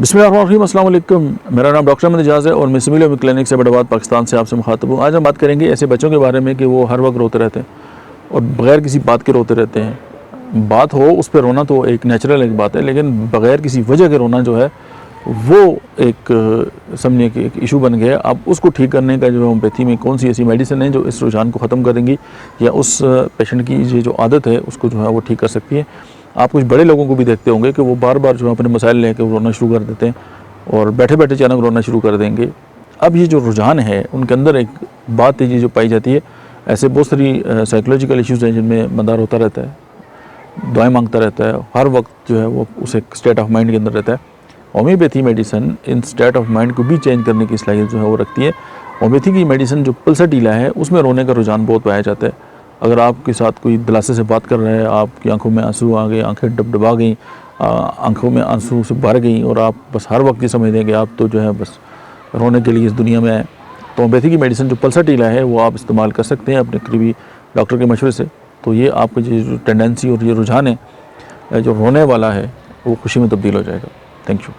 बिस्मिल्लाहिर्रहमानिर्रहीम, अस्सलाम वालेकुम। मेरा नाम डॉक्टर अहमद इजाज़ है और मैं सिमिल क्लिनिक से हैदराबाद पाकिस्तान से आपसे मुखातब हूँ। आज हम बात करेंगे ऐसे बच्चों के बारे में कि वो हर वक्त रोते रहते हैं और बग़ैर किसी बात के रोते रहते हैं। बात हो उस पर रोना तो एक नेचुरल एक बात है, लेकिन बग़ैर किसी वजह के रोना जो है वो एक समझिए कि एक इशू बन गया। अब उसको ठीक करने का जो होम्योपैथी में कौन सी ऐसी मेडिसिन है जो इस रुझान को ख़त्म करेंगी या उस पेशेंट की ये जो आदत है उसको जो है वो ठीक कर सकती है। आप कुछ बड़े लोगों को भी देखते होंगे कि वो बार बार जो है अपने मसाइल लेके रोना शुरू कर देते हैं और बैठे बैठे अचानक रोना शुरू कर देंगे। अब ये जो रुझान है उनके अंदर एक बात तेजी जो पाई जाती है, ऐसे बहुत सारी साइकोलॉजिकल इश्यूज़ हैं जिनमें बंदा रोता रहता है, दुआएं मांगता रहता है, हर वक्त जो है वो उस एक स्टेट ऑफ माइंड के अंदर रहता है। Homeopathy medicine in state of mind को भी चेंज करने की सलाहियत जो है वो रखती है। होम्योपैथी की मेडिसिन जो पल्साटीला है उसमें रोने का रुझान बहुत पाया जाता है। अगर आपके साथ कोई दिलासे से बात कर रहा है, आपकी आंखों में आंसू आ गए, आंखें डबडबा गई, आंखों में आंसू से भर गई और आप बस हर वक्त ये समझ दें कि आप तो जो है बस रोने के लिए इस दुनिया में आए, तो होम्योपैथी की मेडिसिन जो पल्साटीला है वो आप इस्तेमाल कर सकते हैं अपने करीबी डॉक्टर के मशवरे से। तो ये आपका जो टेंडेंसी और ये रुझान है जो रोने वाला है वो खुशी में तब्दील हो जाएगा। Thank you.